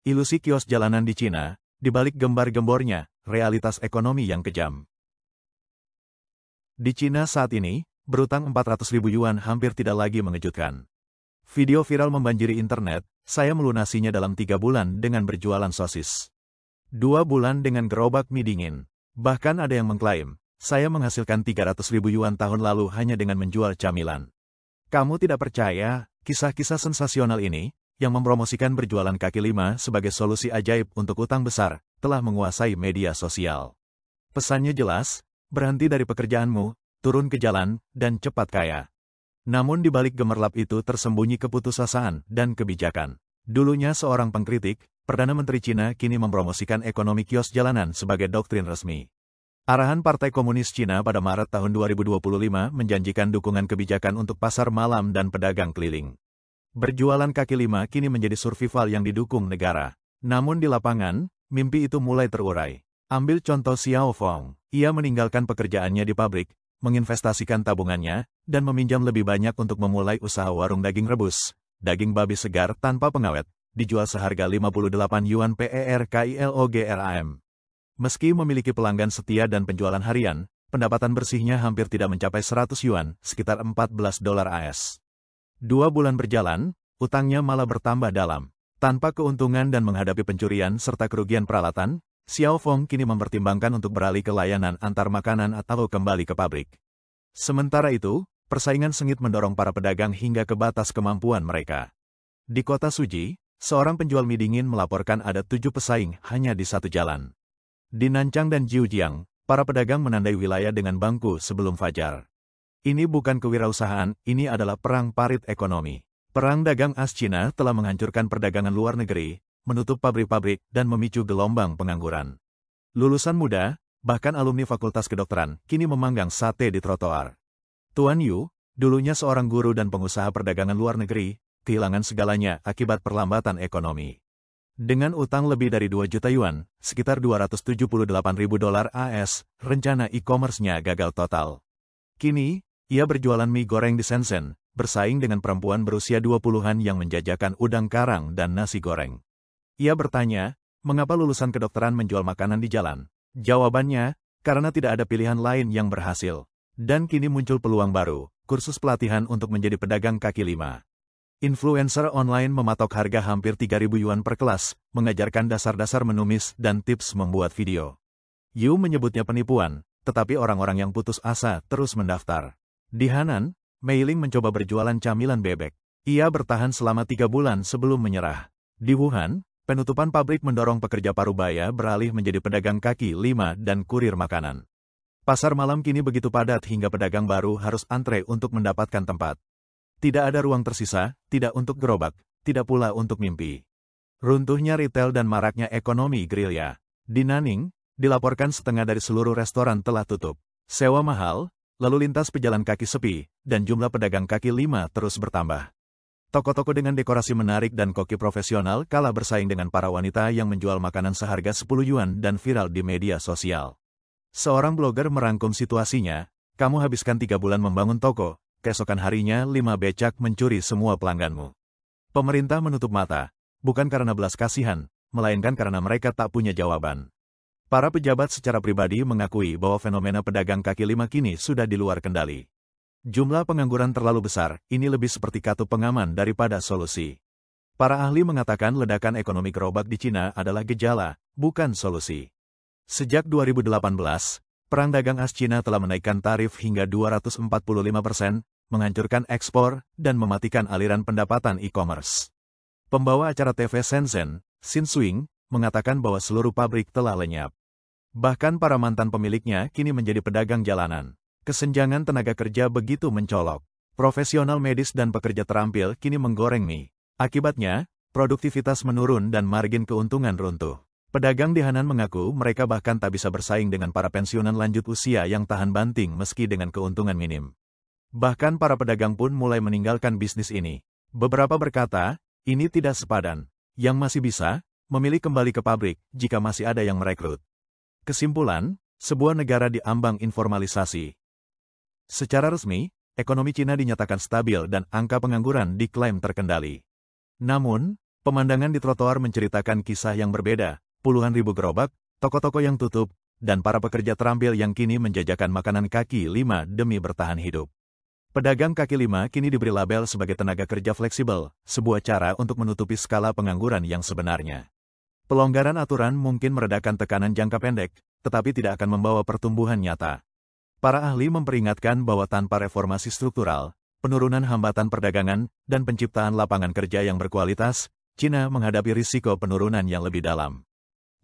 ilusi kios jalanan di Cina, di balik gembar-gembornya, realitas ekonomi yang kejam. Di Cina saat ini, berutang 400.000 yuan hampir tidak lagi mengejutkan. Video viral membanjiri internet, saya melunasinya dalam 3 bulan dengan berjualan sosis. 2 bulan dengan gerobak mie dingin. Bahkan ada yang mengklaim, saya menghasilkan 300.000 yuan tahun lalu hanya dengan menjual camilan. Kamu tidak percaya, kisah-kisah sensasional ini, yang mempromosikan berjualan kaki lima sebagai solusi ajaib untuk utang besar, telah menguasai media sosial. Pesannya jelas, berhenti dari pekerjaanmu, turun ke jalan, dan cepat kaya. Namun di balik gemerlap itu tersembunyi keputusasaan dan kebijakan. Dulunya seorang pengkritik, Perdana Menteri Cina kini mempromosikan ekonomi kios jalanan sebagai doktrin resmi. Arahan Partai Komunis Cina pada Maret tahun 2025 menjanjikan dukungan kebijakan untuk pasar malam dan pedagang keliling. Berjualan kaki lima kini menjadi survival yang didukung negara. Namun di lapangan, mimpi itu mulai terurai. Ambil contoh Xiao Fong, ia meninggalkan pekerjaannya di pabrik, menginvestasikan tabungannya, dan meminjam lebih banyak untuk memulai usaha warung daging rebus. Daging babi segar tanpa pengawet, dijual seharga 58 yuan per kilogram. Meski memiliki pelanggan setia dan penjualan harian, pendapatan bersihnya hampir tidak mencapai 100 yuan, sekitar $14 AS. 2 bulan berjalan, utangnya malah bertambah dalam. Tanpa keuntungan dan menghadapi pencurian serta kerugian peralatan, Xiao Fong kini mempertimbangkan untuk beralih ke layanan antar makanan atau kembali ke pabrik. Sementara itu, persaingan sengit mendorong para pedagang hingga ke batas kemampuan mereka. Di kota Suji, seorang penjual mie dingin melaporkan ada 7 pesaing hanya di satu jalan. Di Nanchang dan Jiujiang, para pedagang menandai wilayah dengan bangku sebelum fajar. Ini bukan kewirausahaan, ini adalah perang parit ekonomi. Perang dagang as Cina telah menghancurkan perdagangan luar negeri, menutup pabrik-pabrik, dan memicu gelombang pengangguran. Lulusan muda, bahkan alumni Fakultas Kedokteran, kini memanggang sate di trotoar. Tuan Yu, dulunya seorang guru dan pengusaha perdagangan luar negeri, kehilangan segalanya akibat perlambatan ekonomi. Dengan utang lebih dari 2 juta yuan, sekitar $278.000 AS, rencana e-commerce-nya gagal total. Kini, ia berjualan mie goreng di Shenzhen, bersaing dengan perempuan berusia 20-an yang menjajakan udang karang dan nasi goreng. Ia bertanya, mengapa lulusan kedokteran menjual makanan di jalan? Jawabannya, karena tidak ada pilihan lain yang berhasil. Dan kini muncul peluang baru, kursus pelatihan untuk menjadi pedagang kaki lima. Influencer online mematok harga hampir 3.000 yuan per kelas, mengajarkan dasar-dasar menumis dan tips membuat video. Yu menyebutnya penipuan, tetapi orang-orang yang putus asa terus mendaftar. Di Hanan, Mei Ling mencoba berjualan camilan bebek. Ia bertahan selama 3 bulan sebelum menyerah. Di Wuhan, penutupan pabrik mendorong pekerja parubaya beralih menjadi pedagang kaki lima dan kurir makanan. Pasar malam kini begitu padat hingga pedagang baru harus antre untuk mendapatkan tempat. Tidak ada ruang tersisa, tidak untuk gerobak, tidak pula untuk mimpi. Runtuhnya retail dan maraknya ekonomi gerilya. Di Nanning, dilaporkan setengah dari seluruh restoran telah tutup. Sewa mahal, lalu lintas pejalan kaki sepi, dan jumlah pedagang kaki lima terus bertambah. Toko-toko dengan dekorasi menarik dan koki profesional kalah bersaing dengan para wanita yang menjual makanan seharga 10 yuan dan viral di media sosial. Seorang blogger merangkum situasinya, kamu habiskan 3 bulan membangun toko, keesokan harinya 5 becak mencuri semua pelangganmu. Pemerintah menutup mata, bukan karena belas kasihan, melainkan karena mereka tak punya jawaban. Para pejabat secara pribadi mengakui bahwa fenomena pedagang kaki lima kini sudah di luar kendali. Jumlah pengangguran terlalu besar, ini lebih seperti katu pengaman daripada solusi. Para ahli mengatakan ledakan ekonomi gerobak di Cina adalah gejala, bukan solusi. Sejak 2018, perang dagang as Cina telah menaikkan tarif hingga 245%, menghancurkan ekspor, dan mematikan aliran pendapatan e-commerce. Pembawa acara TV Shenzhen, Xin Swing, mengatakan bahwa seluruh pabrik telah lenyap. Bahkan para mantan pemiliknya kini menjadi pedagang jalanan. Kesenjangan tenaga kerja begitu mencolok. Profesional medis dan pekerja terampil kini menggoreng mie. Akibatnya, produktivitas menurun dan margin keuntungan runtuh. Pedagang di Hanan mengaku mereka bahkan tak bisa bersaing dengan para pensiunan lanjut usia yang tahan banting meski dengan keuntungan minim. Bahkan para pedagang pun mulai meninggalkan bisnis ini. Beberapa berkata, ini tidak sepadan. Yang masih bisa, memilih kembali ke pabrik jika masih ada yang merekrut. Kesimpulan, sebuah negara diambang informalisasi. Secara resmi, ekonomi Cina dinyatakan stabil dan angka pengangguran diklaim terkendali. Namun, Pemandangan di trotoar menceritakan kisah yang berbeda, puluhan ribu gerobak, toko-toko yang tutup, dan para pekerja terampil yang kini menjajakan makanan kaki lima demi bertahan hidup. Pedagang kaki lima kini diberi label sebagai tenaga kerja fleksibel, sebuah cara untuk menutupi skala pengangguran yang sebenarnya. Pelonggaran aturan mungkin meredakan tekanan jangka pendek, tetapi tidak akan membawa pertumbuhan nyata. Para ahli memperingatkan bahwa tanpa reformasi struktural, penurunan hambatan perdagangan, dan penciptaan lapangan kerja yang berkualitas, Cina menghadapi risiko penurunan yang lebih dalam.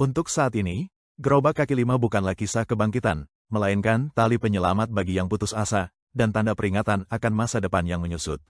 Untuk saat ini, gerobak kaki lima bukanlah kisah kebangkitan, melainkan tali penyelamat bagi yang putus asa, dan tanda peringatan akan masa depan yang menyusut.